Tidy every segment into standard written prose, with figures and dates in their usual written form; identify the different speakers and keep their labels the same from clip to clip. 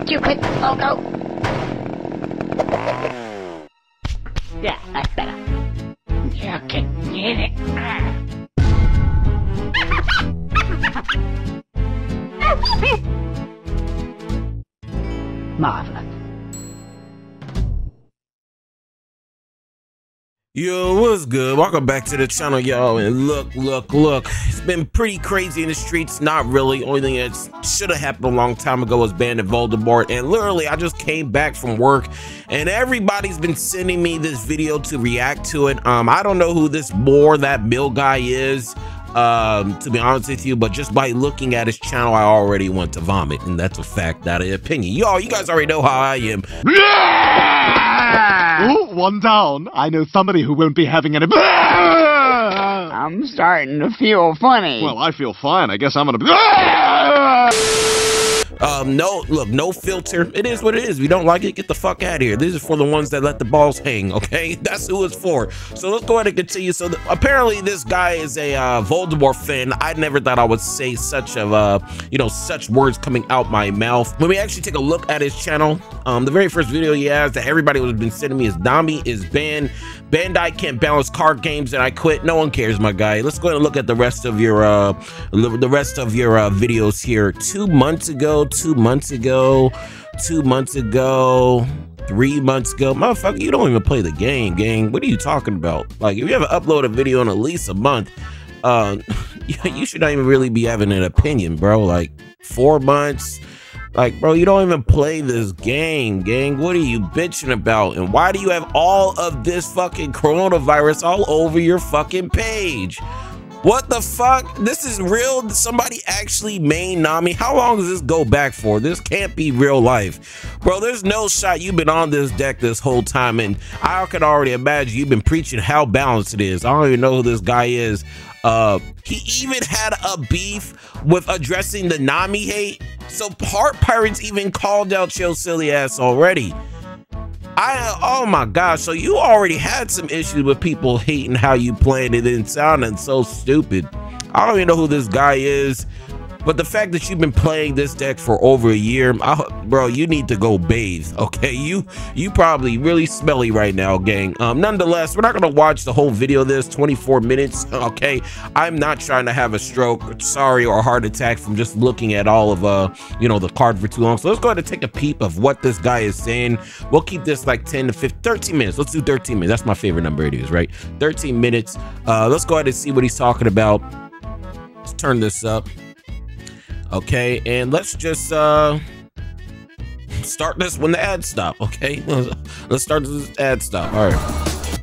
Speaker 1: Stupid logo. Yeah, that's better. You can get it. Marvelous.
Speaker 2: Yo, what's good? Welcome back to the channel, y'all. And look. It's been pretty crazy in the streets. Not really. Only thing that should have happened a long time ago was Bandit Voldemort. And literally, I just came back from work, and everybody's been sending me this video to react to it. I don't know who this that Mill guy is, to be honest with you, but just by looking at his channel, I already want to vomit, and that's a fact, not an opinion. You guys already know how I am.
Speaker 3: Ooh, one down. I know somebody who won't be having any.
Speaker 1: I'm starting to feel funny.
Speaker 3: Well, I feel fine. I guess I'm gonna.
Speaker 2: No filter. It is what it is. If you don't like it, get the fuck out of here. This is for the ones that let the balls hang, okay? That's who it's for. So let's go ahead and continue. So apparently this guy is a Voldemort fan. I never thought I would say such such words coming out my mouth. When we actually take a look at his channel, the very first video he has that everybody has been sending me is Nami is banned. Bandai can't balance card games and I quit. No one cares, my guy. Let's go ahead and look at the rest of your videos here. 2 months ago, 3 months ago, motherfucker, you don't even play the game, gang. What are you talking about? Like, if you ever upload a video in at least a month, you should not even really be having an opinion, bro. Like 4 months, like, bro, you don't even play this game, gang. What are you bitching about? And why do you have all of this fucking coronavirus all over your fucking page? What the fuck? This is real? Somebody actually made Nami? How long does this go back for? This can't be real life. Bro, there's no shot you've been on this deck this whole time, and I can already imagine you've been preaching how balanced it is. I don't even know who this guy is. He even had a beef with addressing the Nami hate. So Heart Pirates even called out your silly ass already. Oh my gosh, so you already had some issues with people hating how you played it and sounding so stupid. I don't even know who this guy is, but the fact that you've been playing this deck for over a year, bro, you need to go bathe, okay? You probably really smelly right now, gang. Nonetheless, we're not gonna watch the whole video of this 24 minutes, okay? I'm not trying to have a stroke, sorry, or a heart attack from just looking at all of the card for too long. So let's go ahead and take a peep of what this guy is saying. We'll keep this like 10 to 15, 13 minutes. Let's do 13 minutes. That's my favorite number it is, right? 13 minutes. Let's go ahead and see what he's talking about. Let's turn this up. Okay, and let's just start this when the ads stop, okay? Let's start this ad stop. All right.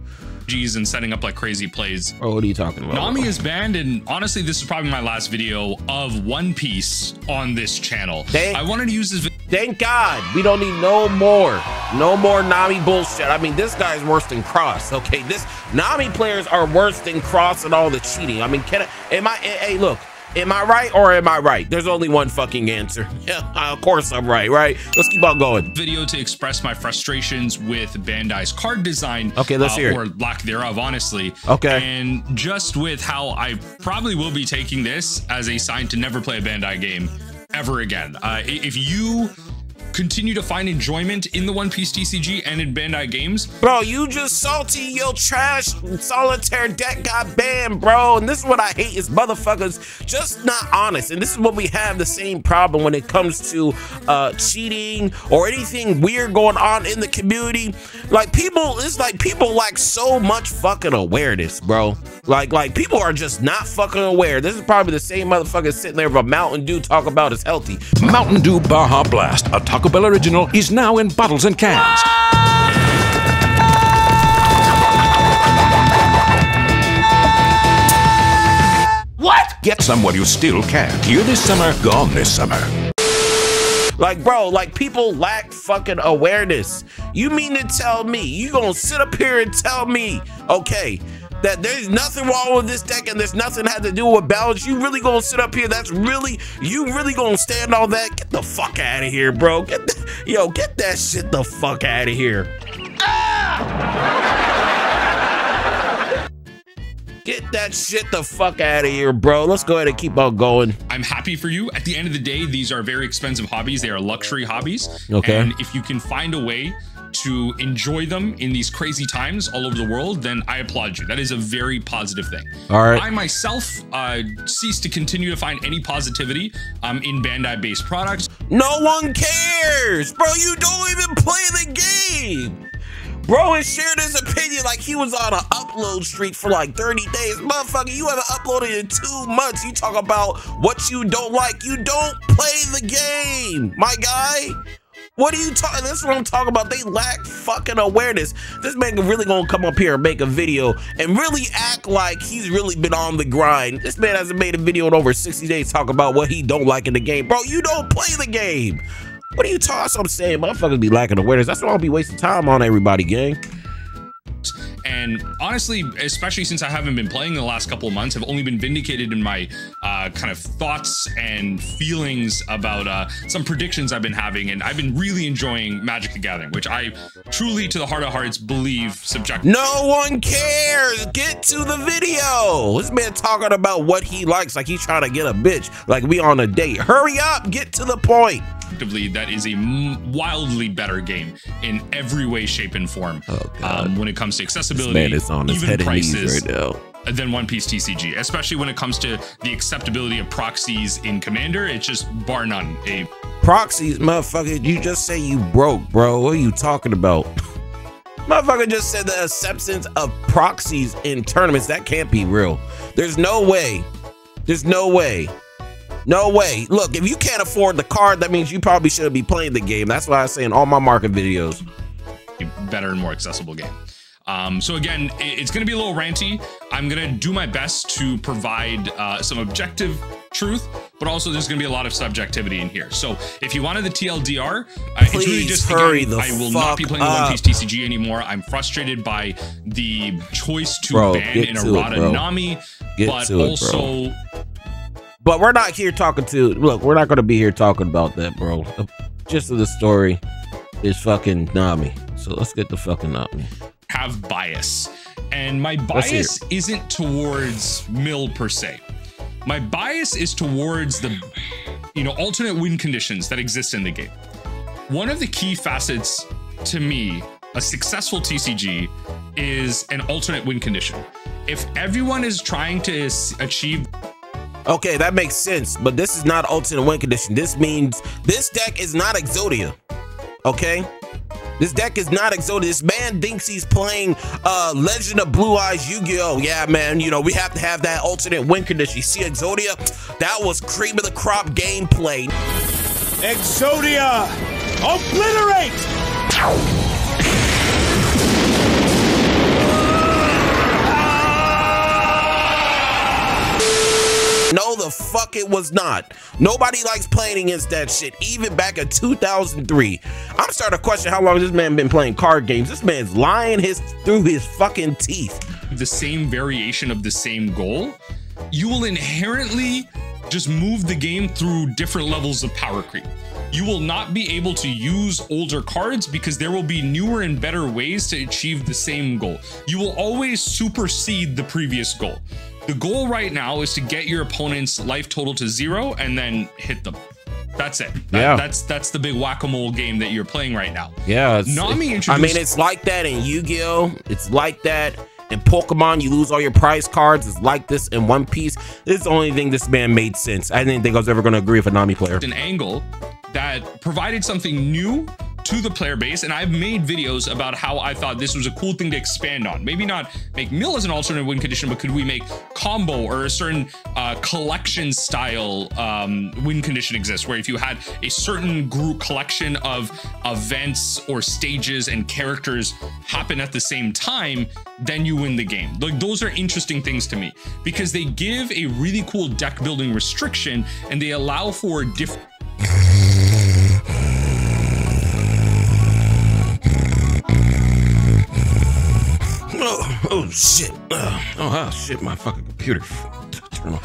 Speaker 4: And setting up like crazy plays.
Speaker 2: Oh, what are you talking about?
Speaker 4: Nami is banned, and honestly, this is probably my last video of One Piece on this channel. I wanted to use this video.
Speaker 2: Thank God, we don't need no more Nami bullshit. I mean, this guy's worse than Cross, okay? This Nami players are worse than Cross and all the cheating. I mean, hey, look. Am I right or am I right? There's only one fucking answer. Yeah, of course I'm right? Let's keep on going.
Speaker 4: Video to express my frustrations with Bandai's card design.
Speaker 2: Okay, let's hear it.
Speaker 4: Or lack thereof, honestly.
Speaker 2: Okay.
Speaker 4: And just with how I probably will be taking this as a sign to never play a Bandai game ever again. If you continue to find enjoyment in the One Piece TCG and in Bandai games,
Speaker 2: bro, you just salty. Your trash solitaire deck got banned, bro, and this is what I hate, is motherfuckers just not honest. And this is what we have the same problem when it comes to cheating or anything weird going on in the community. Like, people lack so much fucking awareness, bro. Like people are just not fucking aware. This is probably the same motherfucker sitting there with a Mountain Dew talk about it's healthy.
Speaker 5: Mountain Dew Baja Blast, a Taco Bell original, is now in bottles and cans.
Speaker 1: What?
Speaker 5: Get some while you still can. Here this summer, gone this summer.
Speaker 2: Like, bro, like, people lack fucking awareness. You mean to tell me you gonna sit up here and tell me, okay, that there's nothing wrong with this deck and there's nothing had to do with balance? You really gonna sit up here? You really gonna stand on that? Get the fuck out of here, bro. Get that shit the fuck out of here. Ah! Get that shit the fuck out of here, bro. Let's go ahead and keep on going.
Speaker 4: I'm happy for you. At the end of the day, these are very expensive hobbies. They are luxury hobbies.
Speaker 2: Okay.
Speaker 4: And if you can find a way to enjoy them in these crazy times all over the world, then I applaud you. That is a very positive thing.
Speaker 2: All right.
Speaker 4: I myself cease to continue to find any positivity in Bandai-based products.
Speaker 2: No one cares, bro. You don't even play the game. Bro has shared his opinion like he was on an upload streak for like 30 days. Motherfucker, you haven't uploaded in 2 months. You talk about what you don't like. You don't play the game, my guy. What are you talking? This is what I'm talking about. They lack fucking awareness. This man really gonna come up here and make a video and really act like he's really been on the grind. This man hasn't made a video in over 60 days talking about what he don't like in the game. Bro, you don't play the game. What are you talking? That's what I'm saying. Motherfuckers be lacking awareness. That's why I'll be wasting time on everybody, gang.
Speaker 4: And honestly, especially since I haven't been playing in the last couple of months, I've only been vindicated in my kind of thoughts and feelings about some predictions I've been having. And I've been really enjoying Magic the Gathering, which I truly, to the heart of hearts, believe subjectively.
Speaker 2: No one cares. Get to the video. This man talking about what he likes like he's trying to get a bitch, like we on a date. Hurry up. Get to the point.
Speaker 4: That is a wildly better game in every way, shape, and form when it comes to accessibility,
Speaker 2: man is on his
Speaker 4: even
Speaker 2: head and
Speaker 4: prices,
Speaker 2: knees right now.
Speaker 4: Than One Piece TCG, especially when it comes to the acceptability of proxies in Commander. It's just bar none.
Speaker 2: Proxies, motherfucker, you just say you broke, bro. What are you talking about? Motherfucker just said the acceptance of proxies in tournaments. That can't be real. There's no way. There's no way. No way. Look, if you can't afford the card, that means you probably shouldn't be playing the game. That's why I say in all my market videos.
Speaker 4: Better and more accessible game. So again, it's going to be a little ranty. I'm going to do my best to provide some objective truth, but also there's going to be a lot of subjectivity in here. So if you wanted the TLDR, it's really just,
Speaker 2: hurry
Speaker 4: again, I will not be playing the One Piece TCG anymore. I'm frustrated by the choice to ban an errata Nami, but also...
Speaker 2: But we're not here talking to, look, we're not going to be here talking about that, bro. The gist of the story is fucking Nami. So let's get the fucking Nami.
Speaker 4: Have bias. And my bias isn't towards Mill per se. My bias is towards the, alternate win conditions that exist in the game. One of the key facets to me, a successful TCG, is an alternate win condition. If everyone is trying to achieve...
Speaker 2: Okay, that makes sense, but this is not alternate win condition. This means this deck is not Exodia, okay? This deck is not Exodia. This man thinks he's playing Legend of Blue Eyes Yu-Gi-Oh! Yeah, man, we have to have that alternate win condition. You see Exodia? That was cream of the crop gameplay.
Speaker 6: Exodia! Obliterate!
Speaker 2: No, the fuck it was not. Nobody likes playing against that shit, even back in 2003. I'm starting to question how long this man been playing card games. This man's lying through his fucking teeth.
Speaker 4: The same variation of the same goal, you will inherently just move the game through different levels of power creep. You will not be able to use older cards because there will be newer and better ways to achieve the same goal. You will always supersede the previous goal. The goal right now is to get your opponent's life total to 0 and then hit them. That's it. That's the big whack-a-mole game that you're playing right now.
Speaker 2: Yeah.
Speaker 4: Nami introduced...
Speaker 2: I mean, it's like that in Yu-Gi-Oh! It's like that in Pokemon. You lose all your prize cards. It's like this in One Piece. This is the only thing this man made sense. I didn't think I was ever going to agree with a Nami player.
Speaker 4: An angle that provided something new to the player base, and I've made videos about how I thought this was a cool thing to expand on. Maybe not make Mill as an alternate win condition, but could we make combo or a certain collection style win condition exist, where if you had a certain group collection of events or stages and characters happen at the same time, then you win the game. Like, those are interesting things to me because they give a really cool deck building restriction and they allow for different...
Speaker 2: Oh shit. Oh shit, my fucking computer. Turn on.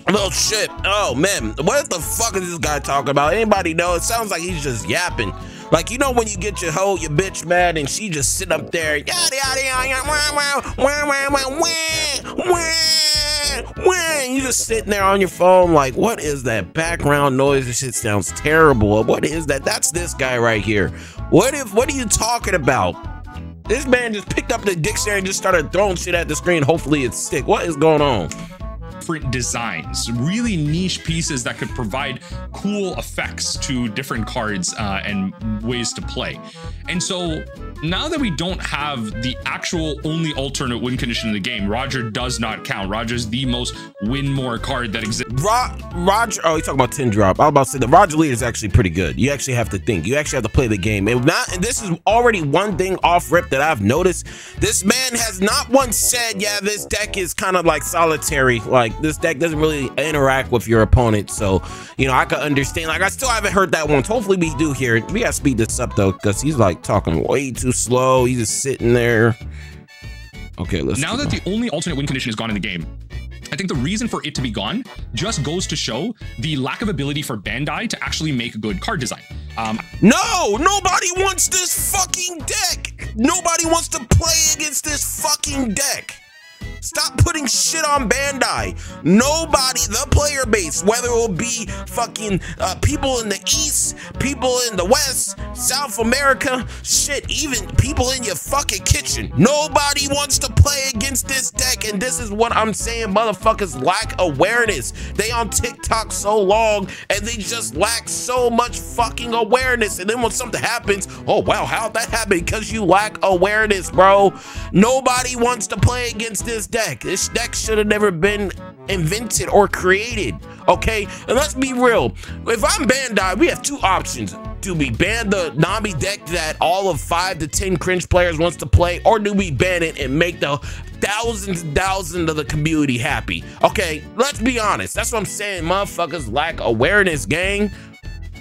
Speaker 2: Oh shit. Oh man, what the fuck is this guy talking about? Anybody know? It sounds like he's just yapping. Like, you know when you get your hoe, your bitch mad, and she just sit up there, yada yada yada, you just sitting there on your phone like, what is that background noise? This shit sounds terrible. What is that? That's this guy right here. What are you talking about? This man just picked up the dictionary and just started throwing shit at the screen. Hopefully it's stick. What is going on?
Speaker 4: Different designs, really niche pieces that could provide cool effects to different cards and ways to play. And so now that we don't have the actual only alternate win condition in the game, Roger does not count. Roger's the most win more card that exists.
Speaker 2: Roger, oh, you're talking about 10 drop. I was about to say the Roger leader is actually pretty good. You actually have to think. You actually have to play the game. And this is already one thing off rip that I've noticed. This man has not once said, yeah, this deck is kind of like solitary. Like, this deck doesn't really interact with your opponent. So, you know, I could understand. Like, I still haven't heard that once. Hopefully we do hear it. We gotta speed this up though, because he's like talking way too slow. He's just sitting there. Okay, let's
Speaker 4: now that the only alternate win condition is gone in the game, I think the reason for it to be gone just goes to show the lack of ability for Bandai to actually make good card design.
Speaker 2: No, nobody wants this fucking deck. Nobody wants to play against this fucking deck. Stop putting shit on Bandai. Nobody, the player base, whether it will be fucking people in the East, people in the West, South America, shit, even people in your fucking kitchen. Nobody wants to play against this deck, and this is what I'm saying. Motherfuckers lack awareness. They on TikTok so long, and they just lack so much fucking awareness. And then when something happens, oh wow, how'd that happen? Because you lack awareness, bro. Nobody wants to play against this deck. This deck should have never been invented or created, okay? And let's be real. If I'm Bandai, we have two options. Do we ban the Nami deck that all of 5 to 10 cringe players wants to play, or do we ban it and make the thousands and thousands of the community happy? Okay, let's be honest. That's what I'm saying. Motherfuckers lack awareness, gang.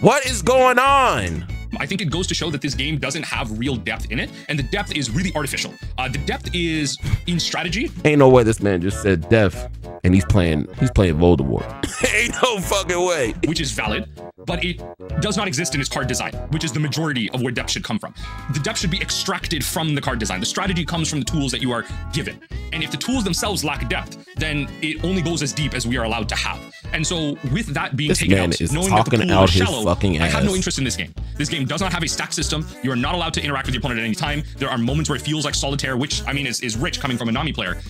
Speaker 2: What is going on?
Speaker 4: I think it goes to show that this game doesn't have real depth in it, and the depth is really artificial. The depth is in strategy.
Speaker 2: Ain't no way this man just said depth, and he's playing Voldemort. Ain't no fucking way.
Speaker 4: Which is valid, but it does not exist in its card design, which is the majority of where depth should come from. The depth should be extracted from the card design. The strategy comes from the tools that you are given. And if the tools themselves lack depth, then it only goes as deep as we are allowed to have. And so with that being taken out, knowing that the pool is shallow, I have no interest in this game. This game does not have a stack system. You are not allowed to interact with your opponent at any time. There are moments where it feels like solitaire, which, I mean, is rich coming from a Nami player.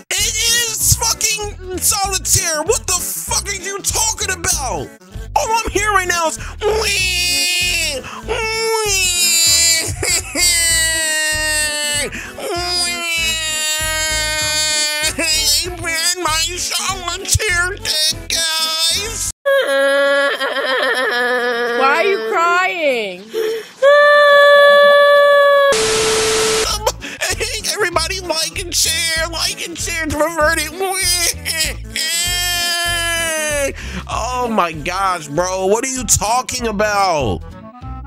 Speaker 2: It is fucking solitaire. What the fuck are you talking about? All I'm hearing right now is ban my solitaire deck, guys.
Speaker 7: Why are you crying?
Speaker 2: Everybody like and share to revert it. Oh my gosh, bro. What are you talking about?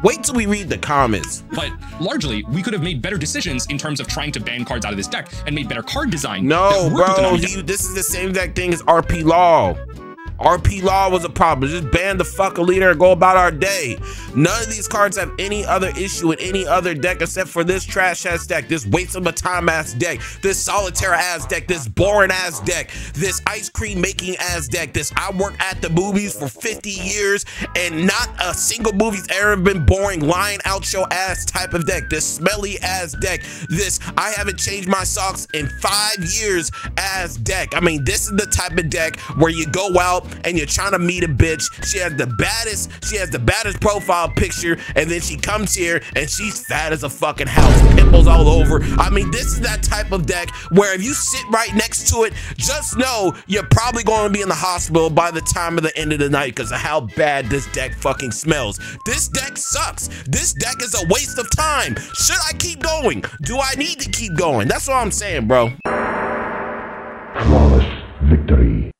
Speaker 2: Wait till we read the comments.
Speaker 4: But largely, we could have made better decisions in terms of trying to ban cards out of this deck and made better card design.
Speaker 2: No, bro, this is the same exact thing as RP Law. RP Law was a problem. Just ban the fucker leader and go about our day. None of these cards have any other issue with any other deck except for this trash ass deck, this waste of my time ass deck, this solitaire ass deck, this boring ass deck, this ice cream making ass deck, this I work at the movies for 50 years and not a single movie's ever been boring, lying out your ass type of deck, this smelly ass deck, this I haven't changed my socks in 5 years ass deck. I mean, this is the type of deck where you go out and you're trying to meet a bitch. She has the baddest profile picture, and then she comes here and she's fat as a fucking house, pimples all over. I mean, this is that type of deck where if you sit right next to it, just know you're probably going to be in the hospital by the time of the end of the night because of how bad this deck fucking smells. This deck sucks. This deck is a waste of time. Should I keep going? Do I need to keep going? That's what I'm saying, bro.
Speaker 8: Flawless victory.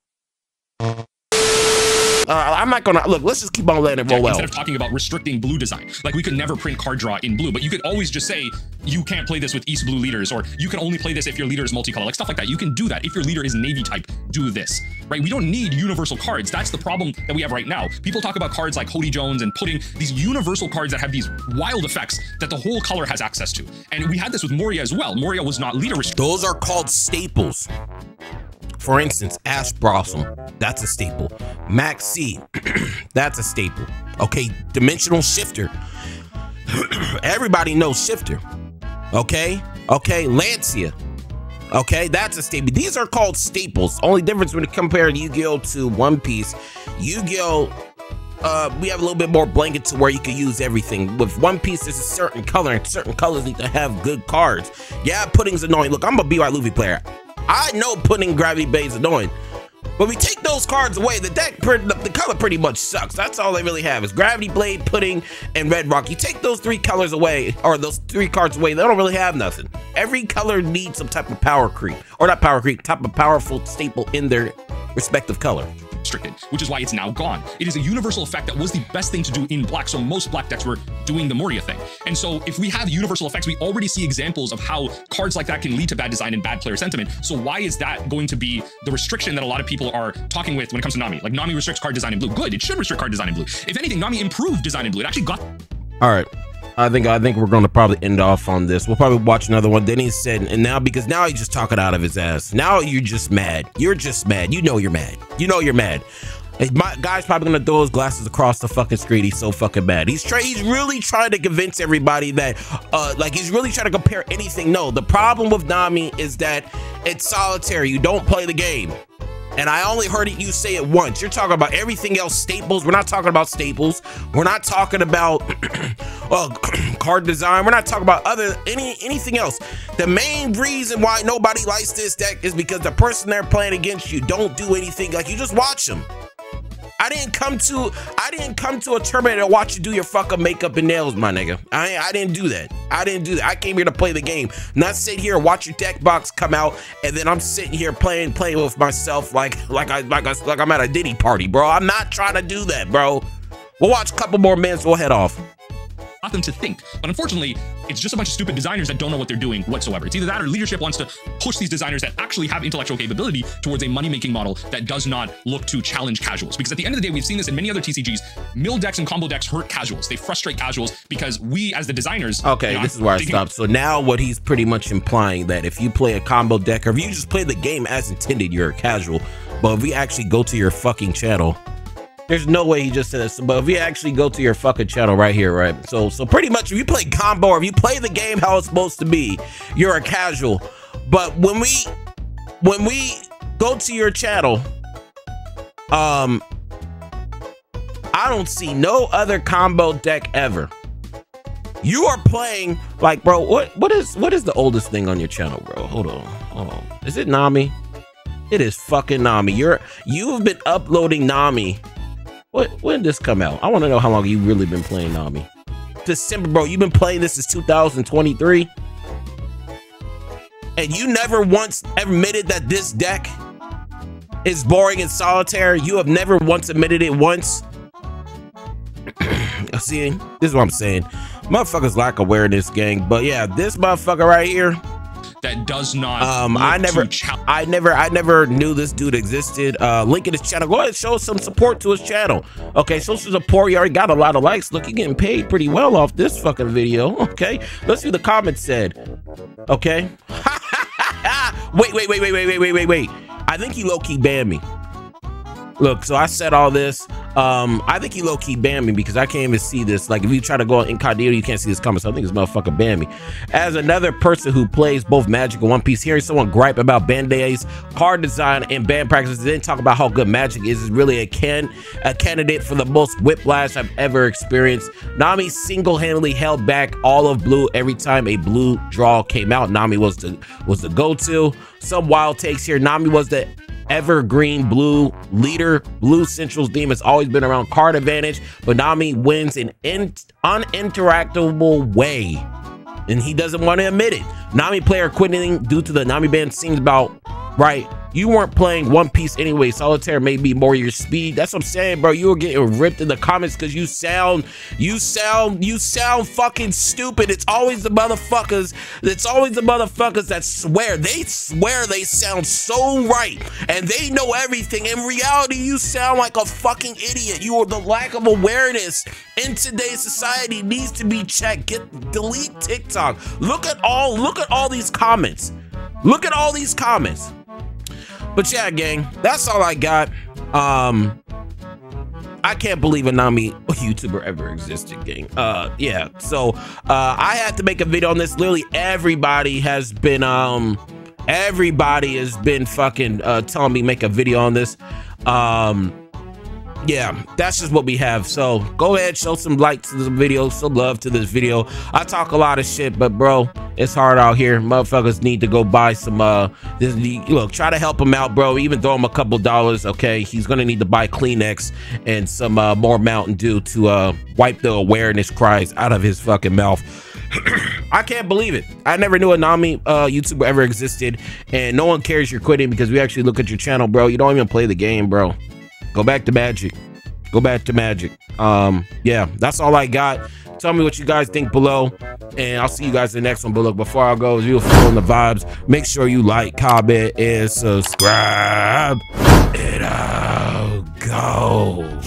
Speaker 2: I'm not gonna look. Let's just keep on letting it roll out.
Speaker 4: Instead of talking about restricting blue design, like we could never print card draw in blue, but you could always just say you can't play this with East blue leaders, or you can only play this if your leader is multicolor, like stuff like that. You can do that if your leader is navy type. Do this, right? We don't need universal cards. That's the problem that we have right now. People talk about cards like Hody Jones and putting these universal cards that have these wild effects that the whole color has access to. And we had this with Moria as well. Moria was not leader restricted.
Speaker 2: Those are called staples. For instance, Ash Blossom, that's a staple. Max C, that's a staple. Okay, Dimensional Shifter. Everybody knows Shifter. Okay, Lancia. Okay, that's a staple. These are called staples. Only difference when you compare Yu-Gi-Oh to One Piece, Yu-Gi-Oh, we have a little bit more blanket to where you can use everything. With One Piece, there's a certain color, and certain colors need to have good cards. Yeah, pudding's annoying. Look, I'm a BY Luffy player. I know putting Gravity Blade is annoying, but we take those cards away, the deck, the color pretty much sucks. That's all they really have is Gravity Blade, Pudding, and Red Rock. You take those 3 colors away, or those 3 cards away, they don't really have nothing. Every color needs some type of power creep, or not power creep, type of powerful staple in their respective color.
Speaker 4: Restricted, which is why it's now gone. It is a universal effect that was the best thing to do in black, so most black decks were doing the Moria thing. And so if we have universal effects, we already see examples of how cards like that can lead to bad design and bad player sentiment. So why is that going to be the restriction that a lot of people are talking with when it comes to Nami? Like, Nami restricts card design in blue. Good, it should restrict card design in blue. If anything, Nami improved design in blue. It actually got...
Speaker 2: All right. I think we're gonna probably end off on this. We'll probably watch another one. Then he said, and now, because now he's just talking out of his ass. Now you're just mad. You're just mad. You know you're mad. You know you're mad. My guy's probably gonna throw his glasses across the fucking screen. He's so fucking mad. He's really trying to convince everybody that, like, he's really trying to compare anything. No, the problem with Nami is that it's solitary. You don't play the game. And I only heard you say it once. You're talking about everything else, staples. We're not talking about staples. We're not talking about card design. We're not talking about anything else. The main reason why nobody likes this deck is because the person they're playing against you don't do anything. Like, you just watch them. I didn't come to a tournament to watch you do your fucking makeup and nails, my nigga. I didn't do that. I came here to play the game, not sit here and watch your deck box come out, and then I'm sitting here playing with myself like I'm at a Diddy party, bro. I'm not trying to do that, bro. We'll watch a couple more minutes. We'll head off.
Speaker 4: Them to think, but unfortunately it's just a bunch of stupid designers that don't know what they're doing whatsoever. It's either that or leadership wants to push these designers that actually have intellectual capability towards a money-making model that does not look to challenge casuals, because at the end of the day, we've seen this in many other TCGs. Mill decks and combo decks hurt casuals. They frustrate casuals because we as the designers,
Speaker 2: okay, you know, this is where I stopped. So now what he's pretty much implying that if you play a combo deck, or if you just play the game as intended, you're a casual. But if we actually go to your fucking channel, there's no way he just said this, but if you actually go to your fucking channel right here, right? So pretty much if you play combo, or if you play the game how it's supposed to be, you're a casual. But when we go to your channel, I don't see no other combo deck ever. You are playing like, bro, what is the oldest thing on your channel, bro? Hold on. Is it Nami? It is fucking Nami. You've been uploading Nami. When did this come out? I want to know how long you've really been playing Nami. December, bro. You've been playing this since 2023, and you never once admitted that this deck is boring and solitary. You have never once admitted it once. See, this is what I'm saying. Motherfuckers lack awareness, gang. But yeah, this motherfucker right here,
Speaker 4: that does not
Speaker 2: I never knew this dude existed. Link in his channel. Go ahead and show some support to his channel. Okay, show some support. You already got a lot of likes. Look, you're getting paid pretty well off this fucking video. Okay, let's see what the comments said. Okay. wait. I think he low-key banned me. Look, so I said all this. I think he low-key banned me because I can't even see this. Like, if you try to go on incognito, you can't see this comment. So I think this motherfucker banned me. As another person who plays both Magic and One Piece, hearing someone gripe about Band-Aids, card design, and band practices, then talk about how good Magic is really a candidate for the most whiplash I've ever experienced. Nami single-handedly held back all of blue every time a blue draw came out. Nami was the go-to. Some wild takes here. Nami was the evergreen blue leader. Blue Central's theme has always been around card advantage, but Nami wins in uninteractable way, and he doesn't want to admit it. Nami player quitting due to the Nami ban seems about right. You weren't playing One Piece anyway. Solitaire may be more your speed. That's what I'm saying, bro. You were getting ripped in the comments because you sound fucking stupid. It's always the motherfuckers. It's always the motherfuckers that swear. They swear they sound so right and they know everything. In reality, you sound like a fucking idiot. The lack of awareness in today's society needs to be checked. Delete TikTok. Look at all these comments. Look at all these comments. But yeah, gang, that's all I got. I can't believe a Nami YouTuber ever existed, gang. Yeah, so I had to make a video on this. Literally everybody has been fucking telling me make a video on this. Yeah, that's just what we have. So go ahead, show some likes to the video, some love to this video. I talk a lot of shit, but bro, it's hard out here. Motherfuckers need to go buy some look, try to help him out, bro. Even throw him a couple dollars, okay? He's gonna need to buy Kleenex and some more Mountain Dew to wipe the awareness cries out of his fucking mouth. I can't believe it. I never knew a Nami YouTuber ever existed, and no one cares you're quitting because we actually look at your channel, bro. You don't even play the game, bro. Go back to magic. Go back to magic. Yeah, that's all I got. Tell me what you guys think below, and I'll see you guys in the next one. But look, before I go, as you're feeling the vibes, make sure you like, comment, and subscribe. And I'll go.